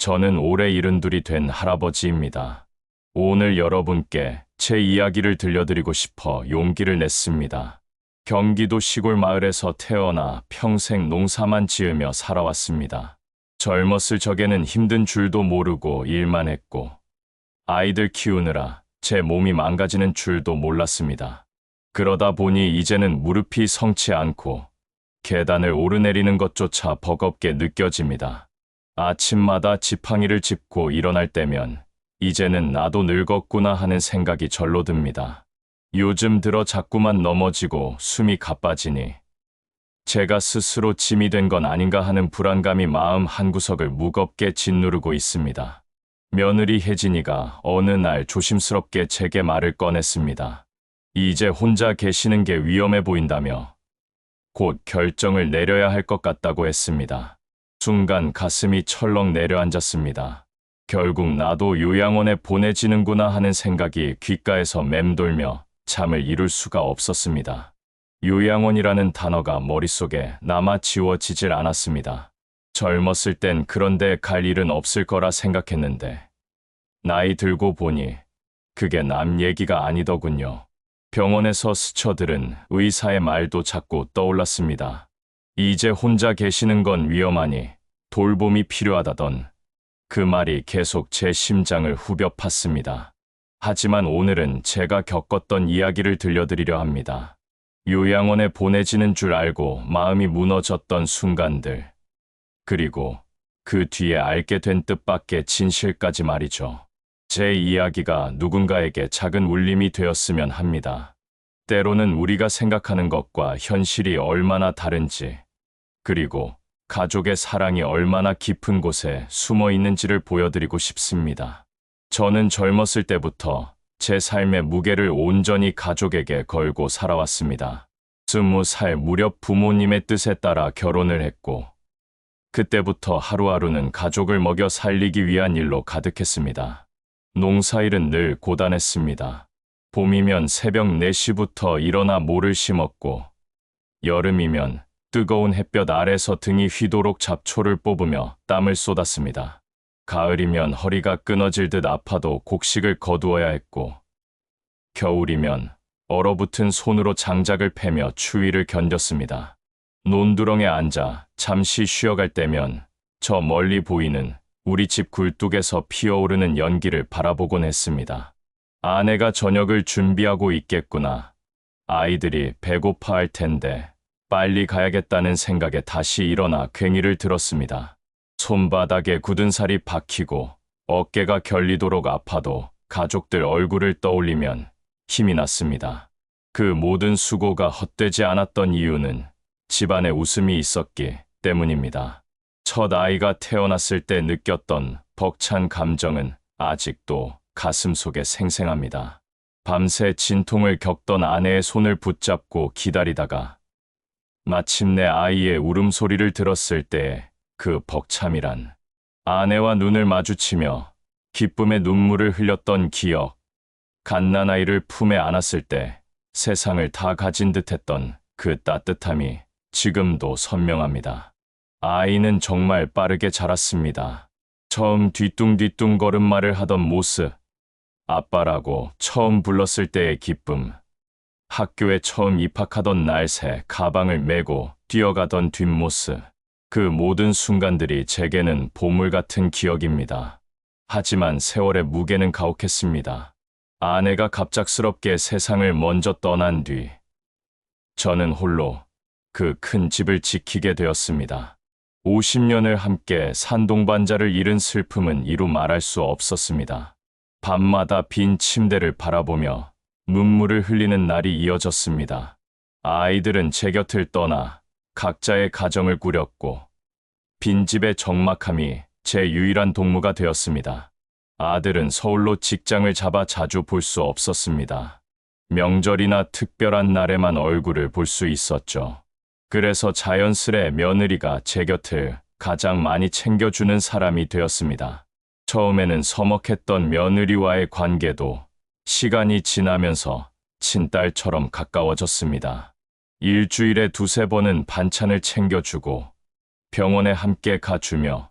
저는 올해 72이 된 할아버지입니다. 오늘 여러분께 제 이야기를 들려드리고 싶어 용기를 냈습니다. 경기도 시골 마을에서 태어나 평생 농사만 지으며 살아왔습니다. 젊었을 적에는 힘든 줄도 모르고 일만 했고, 아이들 키우느라 제 몸이 망가지는 줄도 몰랐습니다. 그러다 보니 이제는 무릎이 성치 않고 계단을 오르내리는 것조차 버겁게 느껴집니다. 아침마다 지팡이를 짚고 일어날 때면 이제는 나도 늙었구나 하는 생각이 절로 듭니다. 요즘 들어 자꾸만 넘어지고 숨이 가빠지니 제가 스스로 짐이 된 건 아닌가 하는 불안감이 마음 한구석을 무겁게 짓누르고 있습니다. 며느리 혜진이가 어느 날 조심스럽게 제게 말을 꺼냈습니다. 이제 혼자 계시는 게 위험해 보인다며 곧 결정을 내려야 할 것 같다고 했습니다. 순간 가슴이 철렁 내려앉았습니다. 결국 나도 요양원에 보내지는구나 하는 생각이 귓가에서 맴돌며 잠을 이룰 수가 없었습니다. 요양원이라는 단어가 머릿속에 남아 지워지질 않았습니다. 젊었을 땐 그런데 갈 일은 없을 거라 생각했는데 나이 들고 보니 그게 남 얘기가 아니더군요. 병원에서 스쳐들은 의사의 말도 자꾸 떠올랐습니다. 이제 혼자 계시는 건 위험하니 돌봄이 필요하다던 그 말이 계속 제 심장을 후벼 팠습니다. 하지만 오늘은 제가 겪었던 이야기를 들려드리려 합니다. 요양원에 보내지는 줄 알고 마음이 무너졌던 순간들, 그리고 그 뒤에 알게 된 뜻밖의 진실까지 말이죠. 제 이야기가 누군가에게 작은 울림이 되었으면 합니다. 때로는 우리가 생각하는 것과 현실이 얼마나 다른지, 그리고 가족의 사랑이 얼마나 깊은 곳에 숨어 있는지를 보여드리고 싶습니다. 저는 젊었을 때부터 제 삶의 무게를 온전히 가족에게 걸고 살아왔습니다. 20살 무렵 부모님의 뜻에 따라 결혼을 했고, 그때부터 하루하루는 가족을 먹여 살리기 위한 일로 가득했습니다. 농사일은 늘 고단했습니다. 봄이면 새벽 4시부터 일어나 모를 심었고, 여름이면 뜨거운 햇볕 아래서 등이 휘도록 잡초를 뽑으며 땀을 쏟았습니다. 가을이면 허리가 끊어질 듯 아파도 곡식을 거두어야 했고, 겨울이면 얼어붙은 손으로 장작을 패며 추위를 견뎠습니다. 논두렁에 앉아 잠시 쉬어갈 때면 저 멀리 보이는 우리 집 굴뚝에서 피어오르는 연기를 바라보곤 했습니다. 아내가 저녁을 준비하고 있겠구나. 아이들이 배고파할 텐데 빨리 가야겠다는 생각에 다시 일어나 괭이를 들었습니다. 손바닥에 굳은 살이 박히고 어깨가 결리도록 아파도 가족들 얼굴을 떠올리면 힘이 났습니다. 그 모든 수고가 헛되지 않았던 이유는 집안에 웃음이 있었기 때문입니다. 첫 아이가 태어났을 때 느꼈던 벅찬 감정은 아직도 가슴속에 생생합니다. 밤새 진통을 겪던 아내의 손을 붙잡고 기다리다가 마침내 아이의 울음소리를 들었을 때 그 벅참이란, 아내와 눈을 마주치며 기쁨의 눈물을 흘렸던 기억, 갓난아이를 품에 안았을 때 세상을 다 가진 듯했던 그 따뜻함이 지금도 선명합니다. 아이는 정말 빠르게 자랐습니다. 처음 뒤뚱뒤뚱 걸음마를 하던 모습, 아빠라고 처음 불렀을 때의 기쁨, 학교에 처음 입학하던 날 새 가방을 메고 뛰어가던 뒷모습, 그 모든 순간들이 제게는 보물 같은 기억입니다. 하지만 세월의 무게는 가혹했습니다. 아내가 갑작스럽게 세상을 먼저 떠난 뒤 저는 홀로 그 큰 집을 지키게 되었습니다. 50년을 함께 산 동반자를 잃은 슬픔은 이루 말할 수 없었습니다. 밤마다 빈 침대를 바라보며 눈물을 흘리는 날이 이어졌습니다. 아이들은 제 곁을 떠나 각자의 가정을 꾸렸고 빈집의 적막함이 제 유일한 동무가 되었습니다. 아들은 서울로 직장을 잡아 자주 볼 수 없었습니다. 명절이나 특별한 날에만 얼굴을 볼 수 있었죠. 그래서 자연스레 며느리가 제 곁을 가장 많이 챙겨주는 사람이 되었습니다. 처음에는 서먹했던 며느리와의 관계도 시간이 지나면서 친딸처럼 가까워졌습니다. 일주일에 2~3번은 반찬을 챙겨주고 병원에 함께 가주며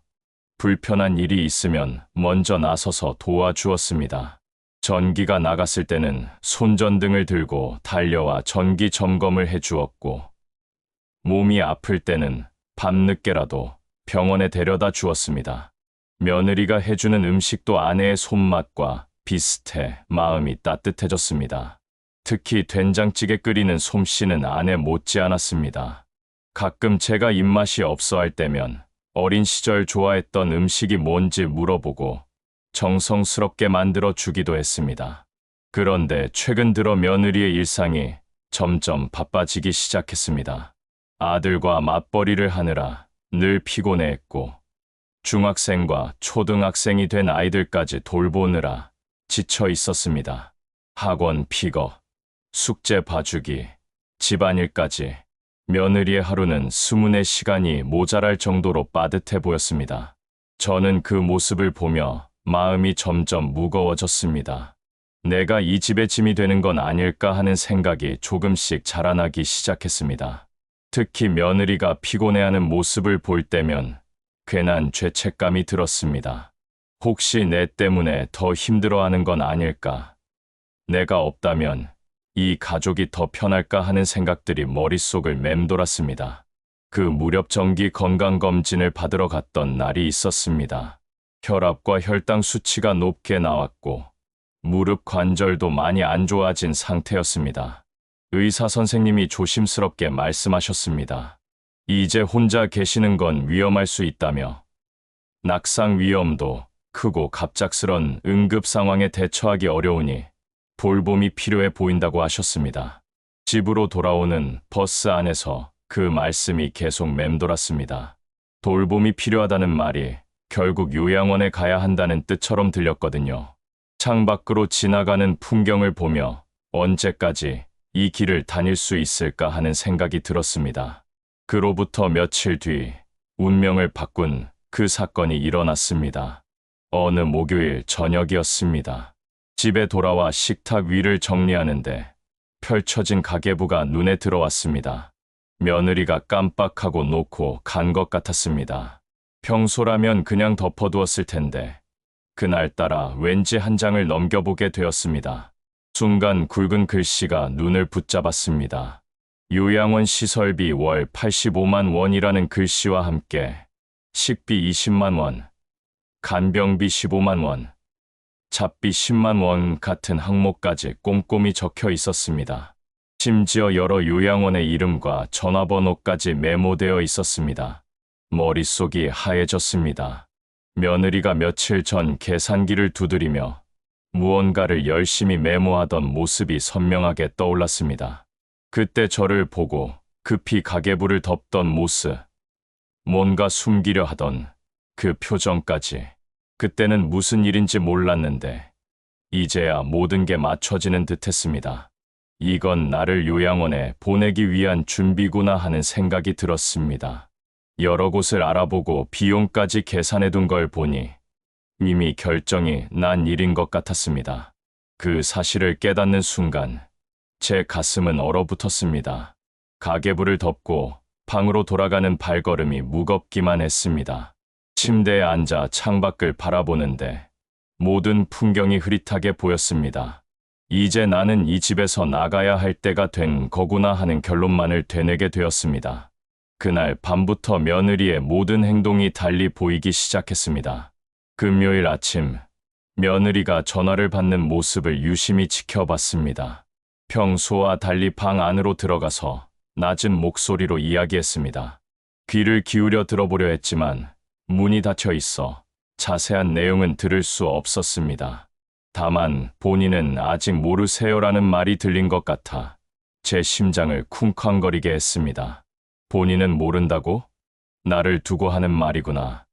불편한 일이 있으면 먼저 나서서 도와주었습니다. 전기가 나갔을 때는 손전등을 들고 달려와 전기 점검을 해주었고, 몸이 아플 때는 밤늦게라도 병원에 데려다 주었습니다. 며느리가 해주는 음식도 아내의 손맛과 비슷해 마음이 따뜻해졌습니다. 특히 된장찌개 끓이는 솜씨는 아내 못지않았습니다. 가끔 제가 입맛이 없어 할 때면 어린 시절 좋아했던 음식이 뭔지 물어보고 정성스럽게 만들어 주기도 했습니다. 그런데 최근 들어 며느리의 일상이 점점 바빠지기 시작했습니다. 아들과 맞벌이를 하느라 늘 피곤해했고, 중학생과 초등학생이 된 아이들까지 돌보느라 지쳐 있었습니다. 학원 픽업, 숙제 봐주기, 집안일까지 며느리의 하루는 24시간이 모자랄 정도로 빠듯해 보였습니다. 저는 그 모습을 보며 마음이 점점 무거워졌습니다. 내가 이 집의 짐이 되는 건 아닐까 하는 생각이 조금씩 자라나기 시작했습니다. 특히 며느리가 피곤해하는 모습을 볼 때면 괜한 죄책감이 들었습니다. 혹시 내 때문에 더 힘들어하는 건 아닐까? 내가 없다면 이 가족이 더 편할까 하는 생각들이 머릿속을 맴돌았습니다. 그 무렵 정기 건강검진을 받으러 갔던 날이 있었습니다. 혈압과 혈당 수치가 높게 나왔고, 무릎 관절도 많이 안 좋아진 상태였습니다. 의사 선생님이 조심스럽게 말씀하셨습니다. 이제 혼자 계시는 건 위험할 수 있다며, 낙상 위험도 크고 갑작스런 응급 상황에 대처하기 어려우니 돌봄이 필요해 보인다고 하셨습니다. 집으로 돌아오는 버스 안에서 그 말씀이 계속 맴돌았습니다. 돌봄이 필요하다는 말이 결국 요양원에 가야 한다는 뜻처럼 들렸거든요. 창밖으로 지나가는 풍경을 보며 언제까지 이 길을 다닐 수 있을까 하는 생각이 들었습니다. 그로부터 며칠 뒤 운명을 바꾼 그 사건이 일어났습니다. 어느 목요일 저녁이었습니다. 집에 돌아와 식탁 위를 정리하는데 펼쳐진 가계부가 눈에 들어왔습니다. 며느리가 깜빡하고 놓고 간 것 같았습니다. 평소라면 그냥 덮어두었을 텐데 그날따라 왠지 한 장을 넘겨보게 되었습니다. 순간 굵은 글씨가 눈을 붙잡았습니다. 요양원 시설비 월 85만 원이라는 글씨와 함께 식비 20만 원, 간병비 15만 원, 잡비 10만 원 같은 항목까지 꼼꼼히 적혀 있었습니다. 심지어 여러 요양원의 이름과 전화번호까지 메모되어 있었습니다. 머릿속이 하얘졌습니다. 며느리가 며칠 전 계산기를 두드리며 무언가를 열심히 메모하던 모습이 선명하게 떠올랐습니다. 그때 저를 보고 급히 가계부를 덮던 모습, 뭔가 숨기려 하던 그 표정까지. 그때는 무슨 일인지 몰랐는데 이제야 모든 게 맞춰지는 듯했습니다. 이건 나를 요양원에 보내기 위한 준비구나 하는 생각이 들었습니다. 여러 곳을 알아보고 비용까지 계산해둔 걸 보니 이미 결정이 난 일인 것 같았습니다. 그 사실을 깨닫는 순간 제 가슴은 얼어붙었습니다. 가계부를 덮고 방으로 돌아가는 발걸음이 무겁기만 했습니다. 침대에 앉아 창밖을 바라보는데 모든 풍경이 흐릿하게 보였습니다. 이제 나는 이 집에서 나가야 할 때가 된 거구나 하는 결론만을 되뇌게 되었습니다. 그날 밤부터 며느리의 모든 행동이 달리 보이기 시작했습니다. 금요일 아침, 며느리가 전화를 받는 모습을 유심히 지켜봤습니다. 평소와 달리 방 안으로 들어가서 낮은 목소리로 이야기했습니다. 귀를 기울여 들어보려 했지만 문이 닫혀 있어 자세한 내용은 들을 수 없었습니다. 다만 본인은 아직 모르세요라는 말이 들린 것 같아 제 심장을 쿵쾅거리게 했습니다. 본인은 모른다고? 나를 두고 하는 말이구나.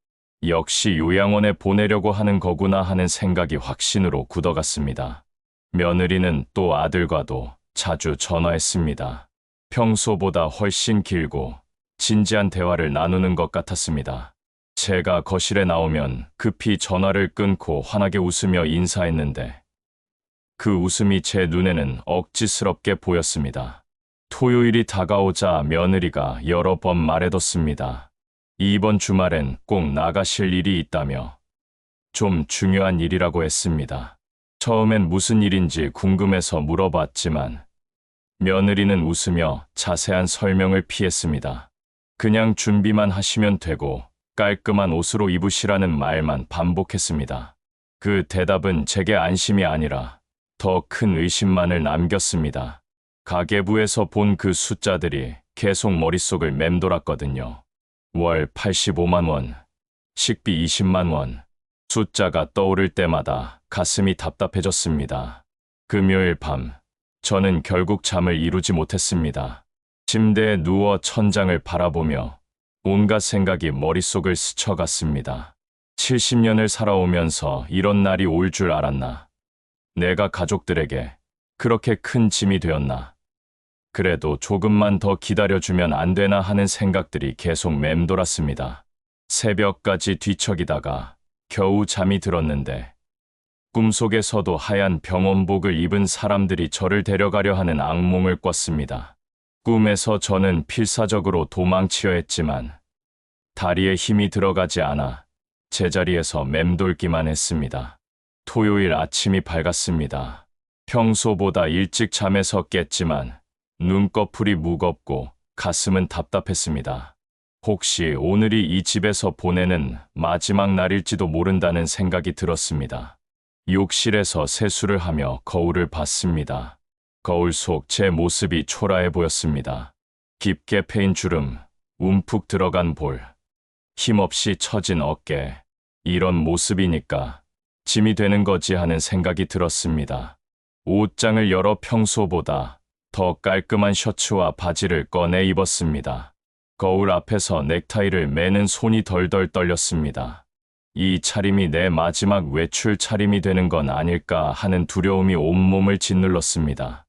역시 요양원에 보내려고 하는 거구나 하는 생각이 확신으로 굳어갔습니다. 며느리는 또 아들과도 자주 전화했습니다. 평소보다 훨씬 길고 진지한 대화를 나누는 것 같았습니다. 제가 거실에 나오면 급히 전화를 끊고 환하게 웃으며 인사했는데 그 웃음이 제 눈에는 억지스럽게 보였습니다. 토요일이 다가오자 며느리가 여러 번 말해뒀습니다. 이번 주말엔 꼭 나가실 일이 있다며 좀 중요한 일이라고 했습니다. 처음엔 무슨 일인지 궁금해서 물어봤지만 며느리는 웃으며 자세한 설명을 피했습니다. 그냥 준비만 하시면 되고 깔끔한 옷으로 입으시라는 말만 반복했습니다. 그 대답은 제게 안심이 아니라 더 큰 의심만을 남겼습니다. 가계부에서 본 그 숫자들이 계속 머릿속을 맴돌았거든요. 월 85만 원, 식비 20만 원. 숫자가 떠오를 때마다 가슴이 답답해졌습니다. 금요일 밤, 저는 결국 잠을 이루지 못했습니다. 침대에 누워 천장을 바라보며 온갖 생각이 머릿속을 스쳐갔습니다. 70년을 살아오면서 이런 날이 올 줄 알았나? 내가 가족들에게 그렇게 큰 짐이 되었나? 그래도 조금만 더 기다려주면 안 되나 하는 생각들이 계속 맴돌았습니다. 새벽까지 뒤척이다가 겨우 잠이 들었는데 꿈속에서도 하얀 병원복을 입은 사람들이 저를 데려가려 하는 악몽을 꿨습니다. 꿈에서 저는 필사적으로 도망치려 했지만 다리에 힘이 들어가지 않아 제자리에서 맴돌기만 했습니다. 토요일 아침이 밝았습니다. 평소보다 일찍 잠에서 깼지만 눈꺼풀이 무겁고 가슴은 답답했습니다. 혹시 오늘이 이 집에서 보내는 마지막 날일지도 모른다는 생각이 들었습니다. 욕실에서 세수를 하며 거울을 봤습니다. 거울 속 제 모습이 초라해 보였습니다. 깊게 패인 주름, 움푹 들어간 볼, 힘없이 처진 어깨. 이런 모습이니까 짐이 되는 거지 하는 생각이 들었습니다. 옷장을 열어 평소보다 더 깔끔한 셔츠와 바지를 꺼내 입었습니다. 거울 앞에서 넥타이를 매는 손이 덜덜 떨렸습니다. 이 차림이 내 마지막 외출 차림이 되는 건 아닐까 하는 두려움이 온몸을 짓눌렀습니다.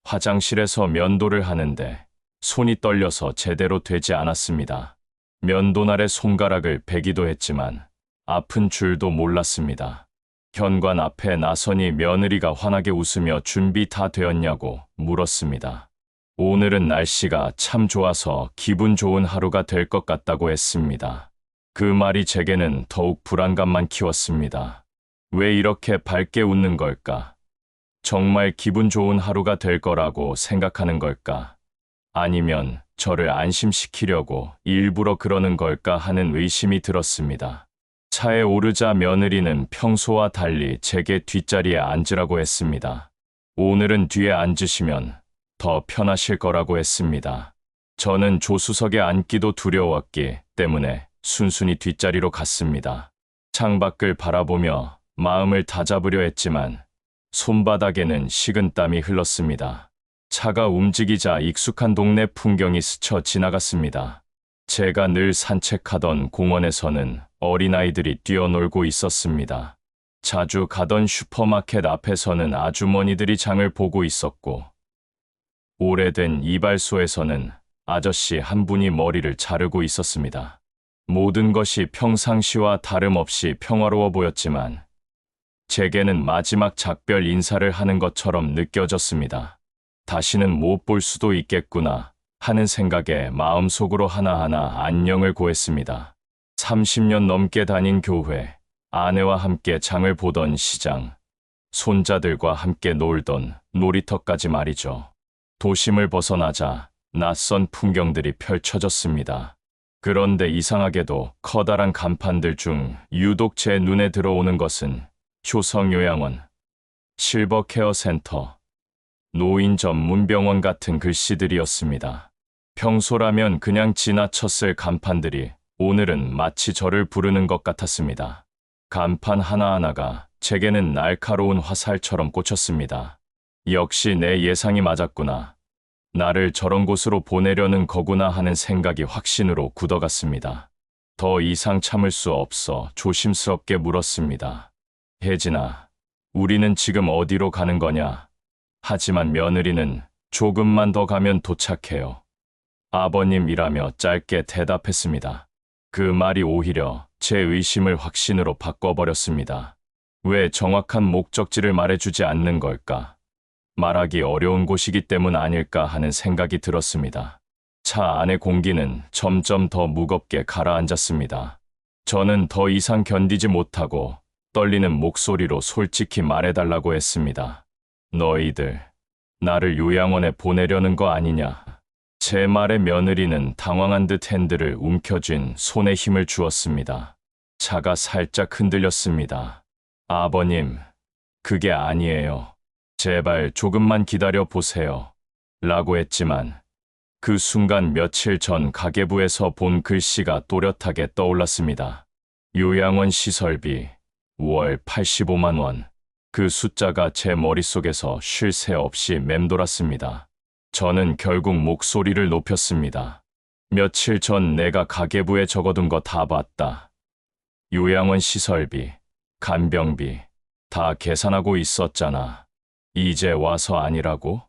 화장실에서 면도를 하는데 손이 떨려서 제대로 되지 않았습니다. 면도날에 손가락을 베기도 했지만 아픈 줄도 몰랐습니다. 현관 앞에 나서니 며느리가 환하게 웃으며 준비 다 되었냐고 물었습니다. 오늘은 날씨가 참 좋아서 기분 좋은 하루가 될 것 같다고 했습니다. 그 말이 제게는 더욱 불안감만 키웠습니다. 왜 이렇게 밝게 웃는 걸까? 정말 기분 좋은 하루가 될 거라고 생각하는 걸까? 아니면 저를 안심시키려고 일부러 그러는 걸까 하는 의심이 들었습니다. 차에 오르자 며느리는 평소와 달리 제게 뒷자리에 앉으라고 했습니다. 오늘은 뒤에 앉으시면 더 편하실 거라고 했습니다. 저는 조수석에 앉기도 두려웠기 때문에 순순히 뒷자리로 갔습니다. 창밖을 바라보며 마음을 다잡으려 했지만 손바닥에는 식은땀이 흘렀습니다. 차가 움직이자 익숙한 동네 풍경이 스쳐 지나갔습니다. 제가 늘 산책하던 공원에서는 어린아이들이 뛰어놀고 있었습니다. 자주 가던 슈퍼마켓 앞에서는 아주머니들이 장을 보고 있었고, 오래된 이발소에서는 아저씨 한 분이 머리를 자르고 있었습니다. 모든 것이 평상시와 다름없이 평화로워 보였지만, 제게는 마지막 작별 인사를 하는 것처럼 느껴졌습니다. 다시는 못 볼 수도 있겠구나 하는 생각에 마음속으로 하나하나 안녕을 고했습니다. 30년 넘게 다닌 교회, 아내와 함께 장을 보던 시장, 손자들과 함께 놀던 놀이터까지 말이죠. 도심을 벗어나자 낯선 풍경들이 펼쳐졌습니다. 그런데 이상하게도 커다란 간판들 중 유독 제 눈에 들어오는 것은 효성요양원, 실버케어센터, 노인 전문 병원 같은 글씨들이었습니다. 평소라면 그냥 지나쳤을 간판들이 오늘은 마치 저를 부르는 것 같았습니다. 간판 하나하나가 제게는 날카로운 화살처럼 꽂혔습니다. 역시 내 예상이 맞았구나. 나를 저런 곳으로 보내려는 거구나 하는 생각이 확신으로 굳어갔습니다. 더 이상 참을 수 없어 조심스럽게 물었습니다. 혜진아, 우리는 지금 어디로 가는 거냐? 하지만 며느리는 조금만 더 가면 도착해요. 아버님이라며 짧게 대답했습니다. 그 말이 오히려 제 의심을 확신으로 바꿔버렸습니다. 왜 정확한 목적지를 말해주지 않는 걸까? 말하기 어려운 곳이기 때문 아닐까 하는 생각이 들었습니다. 차 안의 공기는 점점 더 무겁게 가라앉았습니다. 저는 더 이상 견디지 못하고 떨리는 목소리로 솔직히 말해달라고 했습니다. 너희들, 나를 요양원에 보내려는 거 아니냐? 제 말에 며느리는 당황한 듯 핸들을 움켜쥔 손에 힘을 주었습니다. 차가 살짝 흔들렸습니다. 아버님, 그게 아니에요. 제발 조금만 기다려 보세요. 라고 했지만 그 순간 며칠 전 가계부에서 본 글씨가 또렷하게 떠올랐습니다. 요양원 시설비 월 85만 원. 그 숫자가 제 머릿속에서 쉴 새 없이 맴돌았습니다. 저는 결국 목소리를 높였습니다. 며칠 전 내가 가계부에 적어둔 거 다 봤다. 요양원 시설비, 간병비 다 계산하고 있었잖아. 이제 와서 아니라고?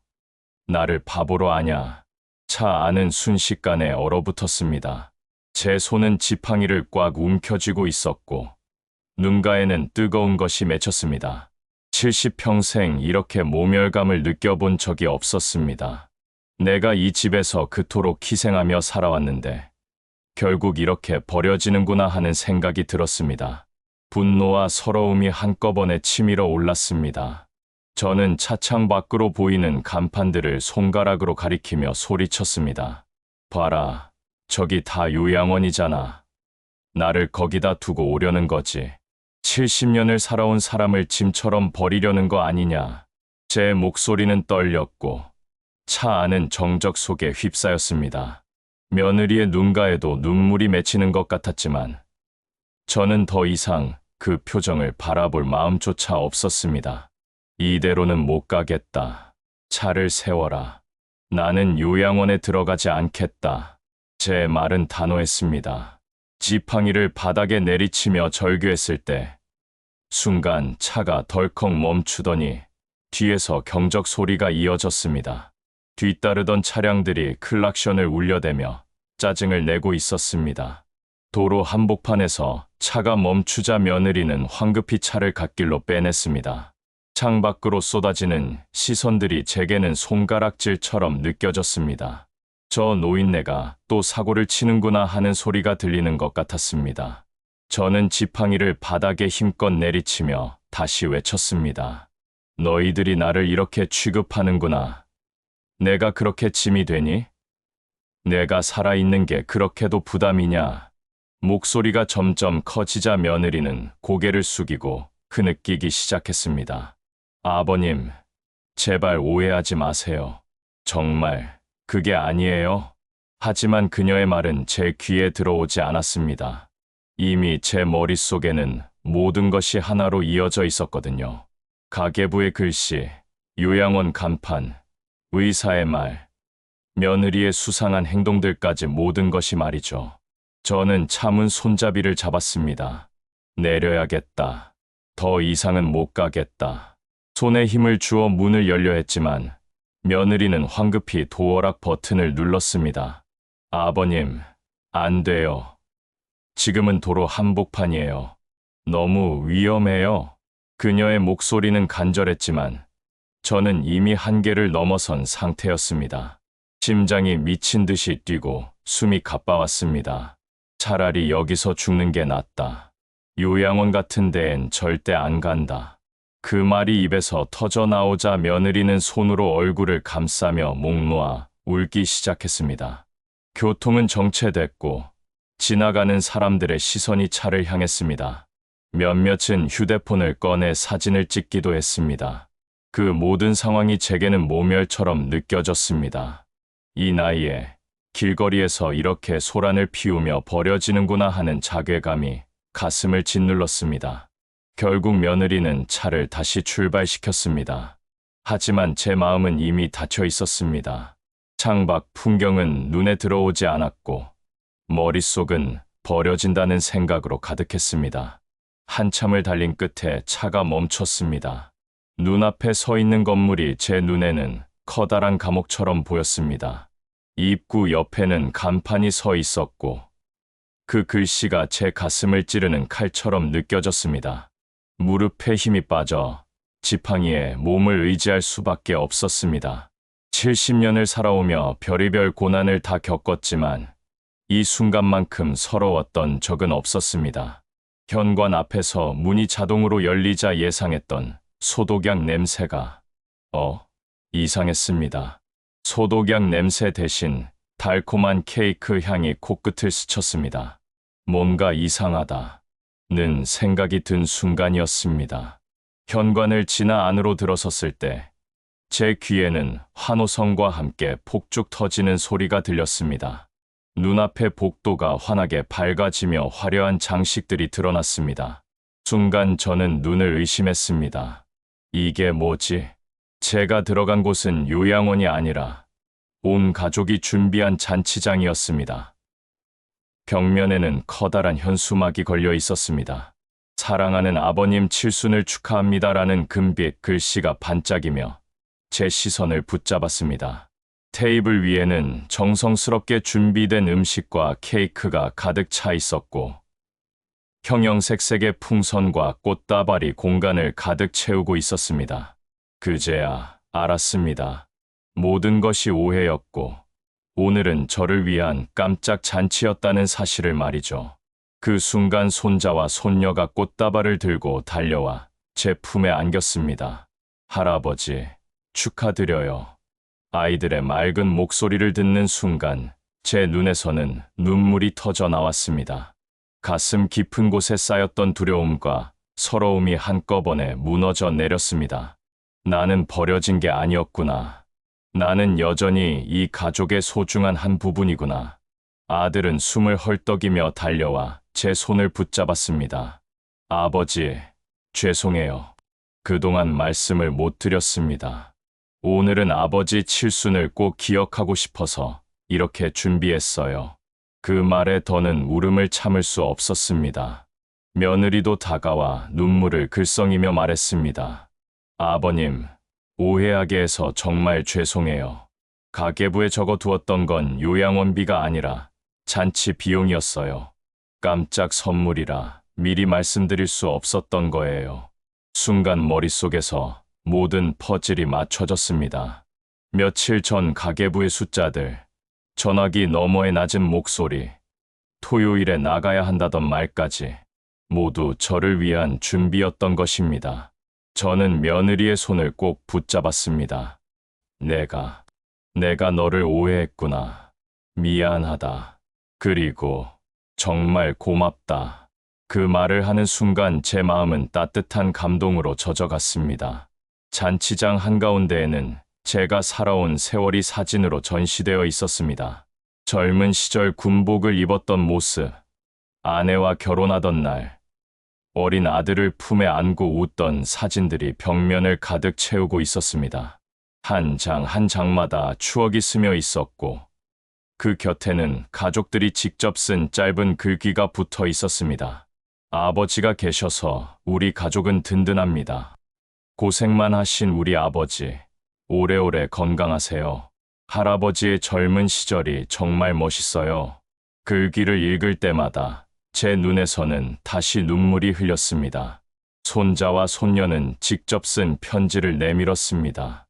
나를 바보로 아냐? 차 안은 순식간에 얼어붙었습니다. 제 손은 지팡이를 꽉 움켜쥐고 있었고 눈가에는 뜨거운 것이 맺혔습니다. 70평생 이렇게 모멸감을 느껴본 적이 없었습니다. 내가 이 집에서 그토록 희생하며 살아왔는데 결국 이렇게 버려지는구나 하는 생각이 들었습니다. 분노와 서러움이 한꺼번에 치밀어 올랐습니다. 저는 차창 밖으로 보이는 간판들을 손가락으로 가리키며 소리쳤습니다. 봐라, 저기 다 요양원이잖아. 나를 거기다 두고 오려는 거지. 70년을 살아온 사람을 짐처럼 버리려는 거 아니냐. 제 목소리는 떨렸고 차 안은 정적 속에 휩싸였습니다. 며느리의 눈가에도 눈물이 맺히는 것 같았지만 저는 더 이상 그 표정을 바라볼 마음조차 없었습니다. 이대로는 못 가겠다. 차를 세워라. 나는 요양원에 들어가지 않겠다. 제 말은 단호했습니다. 지팡이를 바닥에 내리치며 절규했을 때 순간 차가 덜컥 멈추더니 뒤에서 경적 소리가 이어졌습니다. 뒤따르던 차량들이 클락션을 울려대며 짜증을 내고 있었습니다. 도로 한복판에서 차가 멈추자 며느리는 황급히 차를 갓길로 빼냈습니다. 창밖으로 쏟아지는 시선들이 제게는 손가락질처럼 느껴졌습니다. 저 노인네가 또 사고를 치는구나 하는 소리가 들리는 것 같았습니다. 저는 지팡이를 바닥에 힘껏 내리치며 다시 외쳤습니다. 너희들이 나를 이렇게 취급하는구나. 내가 그렇게 짐이 되니? 내가 살아있는 게 그렇게도 부담이냐? 목소리가 점점 커지자 며느리는 고개를 숙이고 흐느끼기 시작했습니다. 아버님, 제발 오해하지 마세요. 정말 그게 아니에요. 하지만 그녀의 말은 제 귀에 들어오지 않았습니다. 이미 제 머릿속에는 모든 것이 하나로 이어져 있었거든요. 가계부의 글씨, 요양원 간판, 의사의 말, 며느리의 수상한 행동들까지 모든 것이 말이죠. 저는 참은 손잡이를 잡았습니다. 내려야겠다. 더 이상은 못 가겠다. 손에 힘을 주어 문을 열려 했지만 며느리는 황급히 도어락 버튼을 눌렀습니다. 아버님, 안 돼요. 지금은 도로 한복판이에요. 너무 위험해요. 그녀의 목소리는 간절했지만 저는 이미 한계를 넘어선 상태였습니다. 심장이 미친 듯이 뛰고 숨이 가빠왔습니다. 차라리 여기서 죽는 게 낫다. 요양원 같은 데엔 절대 안 간다. 그 말이 입에서 터져 나오자 며느리는 손으로 얼굴을 감싸며 목 놓아 울기 시작했습니다. 교통은 정체됐고 지나가는 사람들의 시선이 차를 향했습니다. 몇몇은 휴대폰을 꺼내 사진을 찍기도 했습니다. 그 모든 상황이 제게는 모멸처럼 느껴졌습니다. 이 나이에 길거리에서 이렇게 소란을 피우며 버려지는구나 하는 자괴감이 가슴을 짓눌렀습니다. 결국 며느리는 차를 다시 출발시켰습니다. 하지만 제 마음은 이미 닫혀 있었습니다. 창밖 풍경은 눈에 들어오지 않았고 머릿속은 버려진다는 생각으로 가득했습니다. 한참을 달린 끝에 차가 멈췄습니다. 눈앞에 서 있는 건물이 제 눈에는 커다란 감옥처럼 보였습니다. 입구 옆에는 간판이 서 있었고 그 글씨가 제 가슴을 찌르는 칼처럼 느껴졌습니다. 무릎에 힘이 빠져 지팡이에 몸을 의지할 수밖에 없었습니다. 70년을 살아오며 별의별 고난을 다 겪었지만 이 순간만큼 서러웠던 적은 없었습니다. 현관 앞에서 문이 자동으로 열리자 예상했던 소독약 냄새가 이상했습니다. 소독약 냄새 대신 달콤한 케이크 향이 코끝을 스쳤습니다. 뭔가 이상하다는 생각이 든 순간이었습니다. 현관을 지나 안으로 들어섰을 때 제 귀에는 환호성과 함께 폭죽 터지는 소리가 들렸습니다. 눈앞의 복도가 환하게 밝아지며 화려한 장식들이 드러났습니다. 순간 저는 눈을 의심했습니다. 이게 뭐지? 제가 들어간 곳은 요양원이 아니라 온 가족이 준비한 잔치장이었습니다. 벽면에는 커다란 현수막이 걸려 있었습니다. 사랑하는 아버님 칠순을 축하합니다라는 금빛 글씨가 반짝이며 제 시선을 붙잡았습니다. 테이블 위에는 정성스럽게 준비된 음식과 케이크가 가득 차 있었고 형형색색의 풍선과 꽃다발이 공간을 가득 채우고 있었습니다. 그제야 알았습니다. 모든 것이 오해였고 오늘은 저를 위한 깜짝 잔치였다는 사실을 말이죠. 그 순간 손자와 손녀가 꽃다발을 들고 달려와 제 품에 안겼습니다. 할아버지, 축하드려요. 아이들의 맑은 목소리를 듣는 순간 제 눈에서는 눈물이 터져 나왔습니다. 가슴 깊은 곳에 쌓였던 두려움과 서러움이 한꺼번에 무너져 내렸습니다. 나는 버려진 게 아니었구나. 나는 여전히 이 가족의 소중한 한 부분이구나. 아들은 숨을 헐떡이며 달려와 제 손을 붙잡았습니다. 아버지, 죄송해요. 그동안 말씀을 못 드렸습니다. 오늘은 아버지 칠순을 꼭 기억하고 싶어서 이렇게 준비했어요. 그 말에 더는 울음을 참을 수 없었습니다. 며느리도 다가와 눈물을 글썽이며 말했습니다. 아버님, 오해하게 해서 정말 죄송해요. 가계부에 적어두었던 건 요양원비가 아니라 잔치 비용이었어요. 깜짝 선물이라 미리 말씀드릴 수 없었던 거예요. 순간 머릿속에서 모든 퍼즐이 맞춰졌습니다. 며칠 전 가계부의 숫자들, 전화기 너머의 낮은 목소리, 토요일에 나가야 한다던 말까지 모두 저를 위한 준비였던 것입니다. 저는 며느리의 손을 꼭 붙잡았습니다. 내가 너를 오해했구나. 미안하다. 그리고 정말 고맙다. 그 말을 하는 순간 제 마음은 따뜻한 감동으로 젖어갔습니다. 잔치장 한가운데에는 제가 살아온 세월이 사진으로 전시되어 있었습니다. 젊은 시절 군복을 입었던 모습, 아내와 결혼하던 날, 어린 아들을 품에 안고 웃던 사진들이 벽면을 가득 채우고 있었습니다. 한 장 한 장마다 추억이 스며 있었고 그 곁에는 가족들이 직접 쓴 짧은 글귀가 붙어 있었습니다. 아버지가 계셔서 우리 가족은 든든합니다. 고생만 하신 우리 아버지, 오래오래 건강하세요. 할아버지의 젊은 시절이 정말 멋있어요. 글귀를 읽을 때마다 제 눈에서는 다시 눈물이 흘렸습니다. 손자와 손녀는 직접 쓴 편지를 내밀었습니다.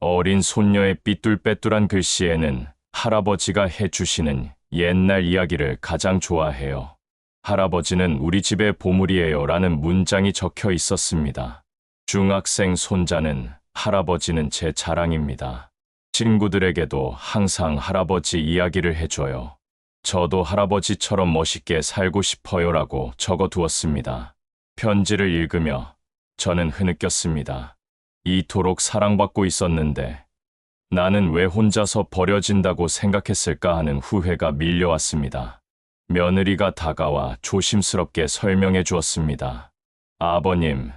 어린 손녀의 삐뚤빼뚤한 글씨에는 할아버지가 해주시는 옛날 이야기를 가장 좋아해요. 할아버지는 우리 집의 보물이에요 라는 문장이 적혀 있었습니다. 중학생 손자는 할아버지는 제 자랑입니다. 친구들에게도 항상 할아버지 이야기를 해줘요. 저도 할아버지처럼 멋있게 살고 싶어요 라고 적어두었습니다. 편지를 읽으며 저는 흐느꼈습니다. 이토록 사랑받고 있었는데 나는 왜 혼자서 버려진다고 생각했을까 하는 후회가 밀려왔습니다. 며느리가 다가와 조심스럽게 설명해 주었습니다. 아버님,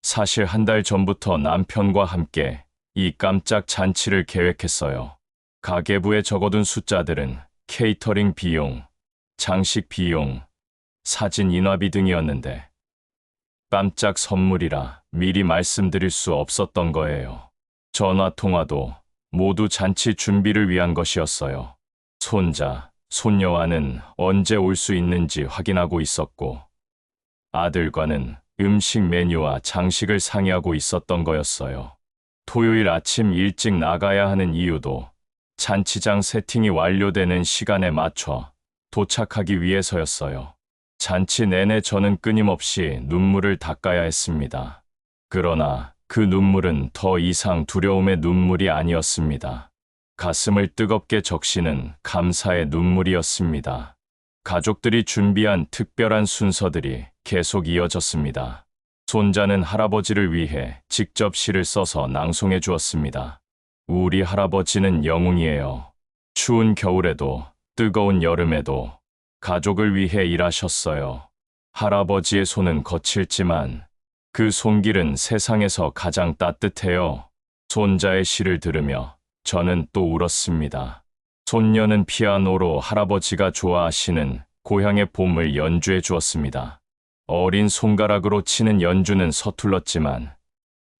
사실 한 달 전부터 남편과 함께 이 깜짝 잔치를 계획했어요. 가계부에 적어둔 숫자들은 케이터링 비용, 장식 비용, 사진 인화비 등이었는데 깜짝 선물이라 미리 말씀드릴 수 없었던 거예요. 전화 통화도 모두 잔치 준비를 위한 것이었어요. 손자, 손녀와는 언제 올 수 있는지 확인하고 있었고 아들과는 음식 메뉴와 장식을 상의하고 있었던 거였어요. 토요일 아침 일찍 나가야 하는 이유도 잔치장 세팅이 완료되는 시간에 맞춰 도착하기 위해서였어요. 잔치 내내 저는 끊임없이 눈물을 닦아야 했습니다. 그러나 그 눈물은 더 이상 두려움의 눈물이 아니었습니다. 가슴을 뜨겁게 적시는 감사의 눈물이었습니다. 가족들이 준비한 특별한 순서들이 계속 이어졌습니다. 손자는 할아버지를 위해 직접 시를 써서 낭송해 주었습니다. 우리 할아버지는 영웅이에요. 추운 겨울에도 뜨거운 여름에도 가족을 위해 일하셨어요. 할아버지의 손은 거칠지만 그 손길은 세상에서 가장 따뜻해요. 손자의 시를 들으며 저는 또 울었습니다. 손녀는 피아노로 할아버지가 좋아하시는 고향의 봄을 연주해 주었습니다. 어린 손가락으로 치는 연주는 서툴렀지만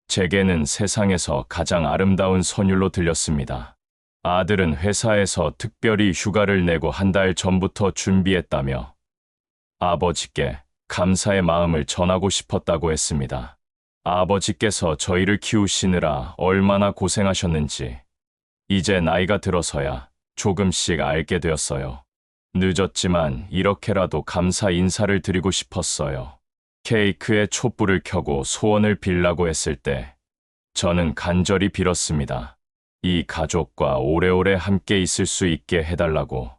제게는 세상에서 가장 아름다운 선율로 들렸습니다. 아들은 회사에서 특별히 휴가를 내고 한 달 전부터 준비했다며 아버지께 감사의 마음을 전하고 싶었다고 했습니다. 아버지께서 저희를 키우시느라 얼마나 고생하셨는지 이제 나이가 들어서야 조금씩 알게 되었어요. 늦었지만 이렇게라도 감사 인사를 드리고 싶었어요. 케이크에 촛불을 켜고 소원을 빌라고 했을 때 저는 간절히 빌었습니다. 이 가족과 오래오래 함께 있을 수 있게 해달라고.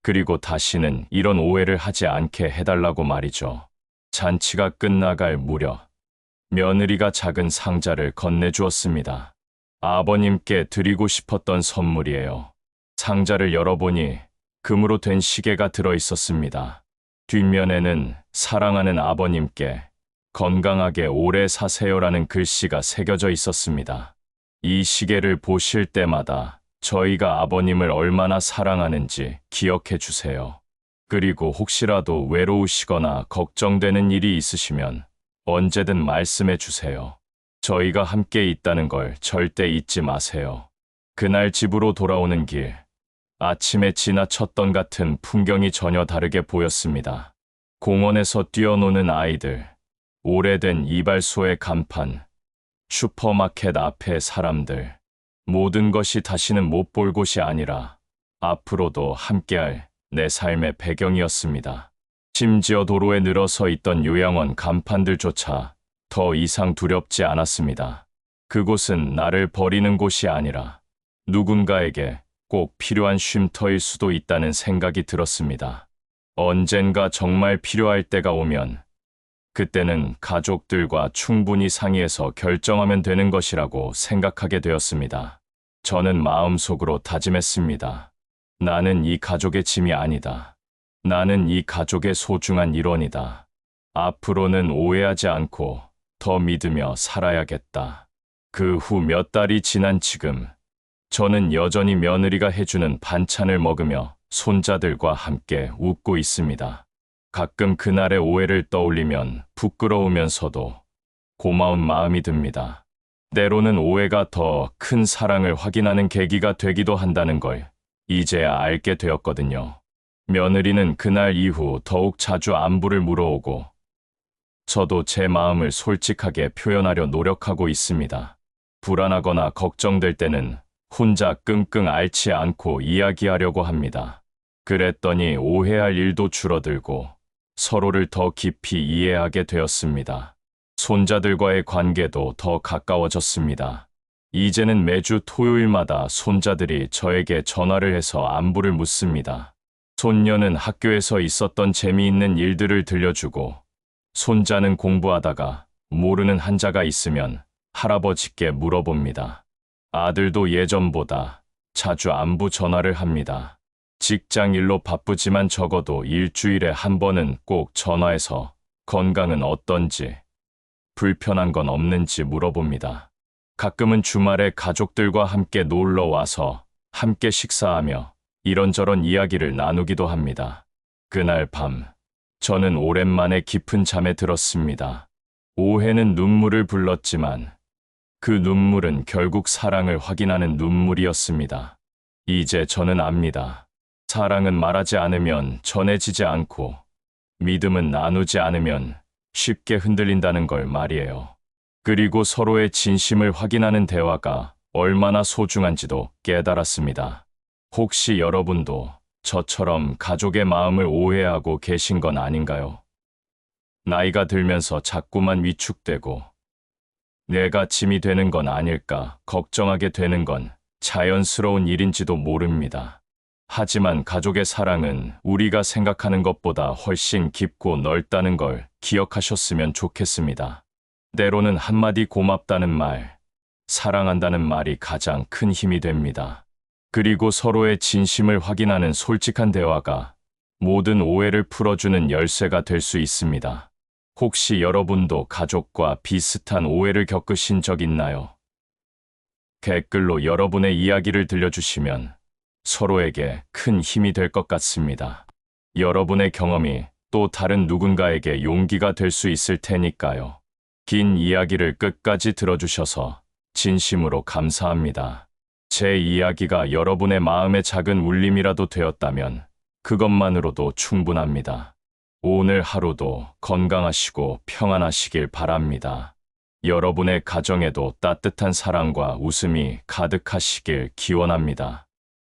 그리고 다시는 이런 오해를 하지 않게 해달라고 말이죠. 잔치가 끝나갈 무렵 며느리가 작은 상자를 건네주었습니다. 아버님께 드리고 싶었던 선물이에요. 상자를 열어보니 금으로 된 시계가 들어있었습니다. 뒷면에는 사랑하는 아버님께 건강하게 오래 사세요라는 글씨가 새겨져 있었습니다. 이 시계를 보실 때마다 저희가 아버님을 얼마나 사랑하는지 기억해 주세요. 그리고 혹시라도 외로우시거나 걱정되는 일이 있으시면 언제든 말씀해 주세요. 저희가 함께 있다는 걸 절대 잊지 마세요. 그날 집으로 돌아오는 길, 아침에 지나쳤던 같은 풍경이 전혀 다르게 보였습니다. 공원에서 뛰어노는 아이들, 오래된 이발소의 간판, 슈퍼마켓 앞의 사람들, 모든 것이 다시는 못 볼 곳이 아니라 앞으로도 함께할 내 삶의 배경이었습니다. 심지어 도로에 늘어서 있던 요양원 간판들조차 더 이상 두렵지 않았습니다. 그곳은 나를 버리는 곳이 아니라 누군가에게 꼭 필요한 쉼터일 수도 있다는 생각이 들었습니다. 언젠가 정말 필요할 때가 오면 그때는 가족들과 충분히 상의해서 결정하면 되는 것이라고 생각하게 되었습니다. 저는 마음속으로 다짐했습니다. 나는 이 가족의 짐이 아니다. 나는 이 가족의 소중한 일원이다. 앞으로는 오해하지 않고 더 믿으며 살아야겠다. 그 후 몇 달이 지난 지금, 저는 여전히 며느리가 해주는 반찬을 먹으며 손자들과 함께 웃고 있습니다. 가끔 그날의 오해를 떠올리면 부끄러우면서도 고마운 마음이 듭니다. 때로는 오해가 더 큰 사랑을 확인하는 계기가 되기도 한다는 걸 이제야 알게 되었거든요. 며느리는 그날 이후 더욱 자주 안부를 물어오고 저도 제 마음을 솔직하게 표현하려 노력하고 있습니다. 불안하거나 걱정될 때는 혼자 끙끙 앓지 않고 이야기하려고 합니다. 그랬더니 오해할 일도 줄어들고 서로를 더 깊이 이해하게 되었습니다. 손자들과의 관계도 더 가까워졌습니다. 이제는 매주 토요일마다 손자들이 저에게 전화를 해서 안부를 묻습니다. 손녀는 학교에서 있었던 재미있는 일들을 들려주고 손자는 공부하다가 모르는 한자가 있으면 할아버지께 물어봅니다. 아들도 예전보다 자주 안부 전화를 합니다. 직장 일로 바쁘지만 적어도 일주일에 한 번은 꼭 전화해서 건강은 어떤지, 불편한 건 없는지 물어봅니다. 가끔은 주말에 가족들과 함께 놀러 와서 함께 식사하며 이런저런 이야기를 나누기도 합니다. 그날 밤, 저는 오랜만에 깊은 잠에 들었습니다. 오해는 눈물을 불렀지만 그 눈물은 결국 사랑을 확인하는 눈물이었습니다. 이제 저는 압니다. 사랑은 말하지 않으면 전해지지 않고 믿음은 나누지 않으면 쉽게 흔들린다는 걸 말이에요. 그리고 서로의 진심을 확인하는 대화가 얼마나 소중한지도 깨달았습니다. 혹시 여러분도 저처럼 가족의 마음을 오해하고 계신 건 아닌가요? 나이가 들면서 자꾸만 위축되고 내가 짐이 되는 건 아닐까 걱정하게 되는 건 자연스러운 일인지도 모릅니다. 하지만 가족의 사랑은 우리가 생각하는 것보다 훨씬 깊고 넓다는 걸 기억하셨으면 좋겠습니다. 때로는 한마디 고맙다는 말, 사랑한다는 말이 가장 큰 힘이 됩니다. 그리고 서로의 진심을 확인하는 솔직한 대화가 모든 오해를 풀어주는 열쇠가 될 수 있습니다. 혹시 여러분도 가족과 비슷한 오해를 겪으신 적 있나요? 댓글로 여러분의 이야기를 들려주시면 서로에게 큰 힘이 될 것 같습니다. 여러분의 경험이 또 다른 누군가에게 용기가 될 수 있을 테니까요. 긴 이야기를 끝까지 들어주셔서 진심으로 감사합니다. 제 이야기가 여러분의 마음에 작은 울림이라도 되었다면 그것만으로도 충분합니다. 오늘 하루도 건강하시고 평안하시길 바랍니다. 여러분의 가정에도 따뜻한 사랑과 웃음이 가득하시길 기원합니다.